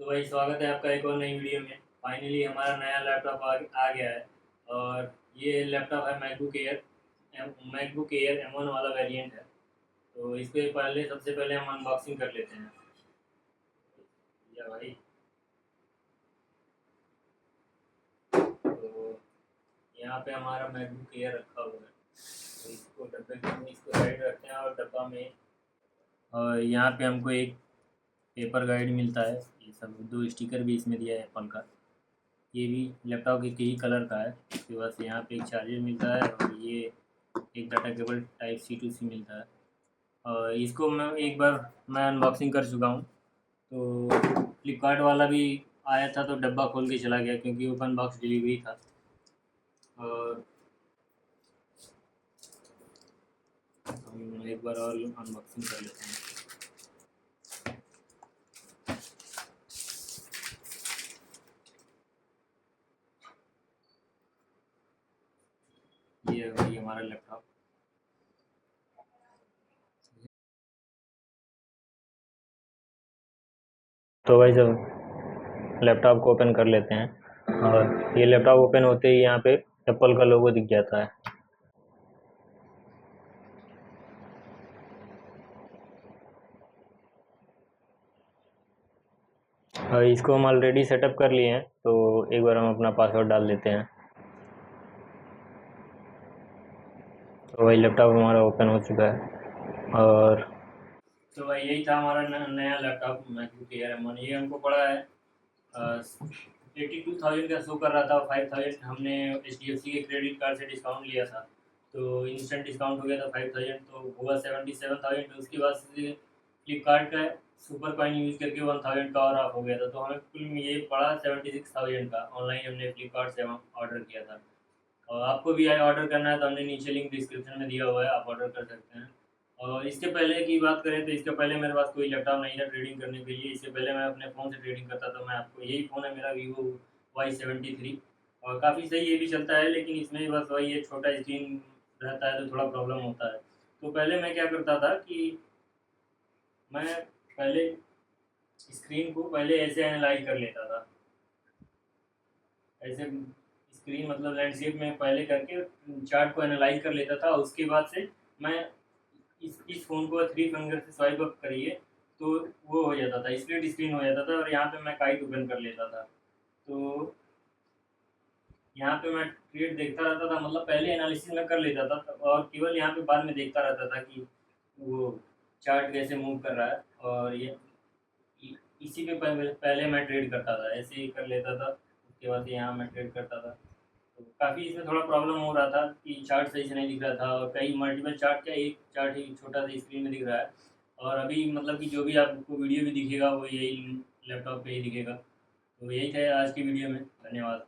तो भाई स्वागत है आपका एक और नई वीडियो में। फाइनली हमारा नया लैपटॉप आ गया है। और ये लैपटॉप है मैकबुक एयर M1 वाला वेरिएंट है। तो इसके पहले सबसे पहले हम अनबॉक्सिंग कर लेते हैं। या भाई, तो यहाँ पे हमारा मैकबुक एयर रखा हुआ है। तो इसको डब्बे में इसको साइड रखते हैं और डब्बा में। और यहाँ पे हमको एक पेपर गाइड मिलता है। ये सब दो स्टिकर भी इसमें दिया है एप्पल का। ये भी लैपटॉप के ही कलर का है। उसके बाद यहाँ पे एक चार्जर मिलता है और ये एक data cable type C to C मिलता है। और इसको मैं अनबॉक्सिंग कर चुका हूँ। तो फ्लिपकार्ट वाला भी आया था तो डब्बा खोल के चला गया क्योंकि ओपन बॉक्स डिलीवरी था। और हम एक बार और अनबॉक्सिंग कर लेते हैं। ये है भाई हमारा लैपटॉप। तो भाई जब लैपटॉप को ओपन कर लेते हैं और ये लैपटॉप ओपन होते ही यहाँ पे एप्पल का लोगो दिख जाता है। और इसको हम ऑलरेडी सेटअप कर लिए हैं तो एक बार हम अपना पासवर्ड डाल देते हैं। तो वही लैपटॉप हमारा ओपन हो चुका है। और तो भाई यही था हमारा नया लैपटॉप मैकबुक एयर M1। ये हमको पड़ा है 82,000 का शो कर रहा था। 5,000 हमने HDFC के क्रेडिट कार्ड से डिस्काउंट लिया था तो इंस्टेंट डिस्काउंट हो गया था 5,000, तो हुआ 77,000। उसके बाद से फ्लिपकार्ट का सुपर कॉइन यूज़ करके 1,000 का और ऑफ हो गया था। तो हमें कुल में ये पड़ा 76,000 का। ऑनलाइन हमने फ्लिपकार्ट से ऑर्डर किया था। और आपको भी ऑर्डर करना है तो हमने नीचे लिंक डिस्क्रिप्शन में दिया हुआ है, आप ऑर्डर कर सकते हैं। और इसके पहले की बात करें तो इसके पहले मेरे पास कोई लैपटॉप नहीं था ट्रेडिंग करने के लिए। इससे पहले मैं अपने फ़ोन से ट्रेडिंग करता था। मैं आपको यही फ़ोन है मेरा, वीवो Y73। और काफ़ी सही ये भी चलता है, लेकिन इसमें भी बस वही एक छोटा स्क्रीन रहता है तो थोड़ा प्रॉब्लम होता है। तो पहले मैं क्या करता था कि मैं पहले स्क्रीन को पहले ऐसे एनालाइज कर लेता था। ऐसे स्क्रीन मतलब लैंडस्केप में पहले करके चार्ट को एनालाइज कर लेता था। उसके बाद से मैं इस फ़ोन को 3 फिंगर से स्वाइप अप करिए तो वो हो जाता था, स्प्लिट स्क्रीन हो जाता था। और यहाँ पे मैं काइट ओपन कर लेता था। तो यहाँ पे मैं क्रिएट देखता रहता था, मतलब पहले एनालिसिस में कर लेता था और केवल यहाँ पे बाद में देखता रहता था कि वो चार्ट कैसे मूव कर रहा है। और ये इसी पे पहले मैं ट्रेड करता था, ऐसे ही कर लेता था। उसके बाद यहाँ मैं ट्रेड करता था। तो काफ़ी इसमें थोड़ा प्रॉब्लम हो रहा था कि चार्ट सही से नहीं दिख रहा था और कई मल्टीपल चार्ट, क्या एक चार्ट ही छोटा सा स्क्रीन में दिख रहा है। और अभी मतलब कि जो भी आपको वीडियो भी दिखेगा वो यही लैपटॉप पे ही दिखेगा। तो यही था आज की वीडियो में। धन्यवाद।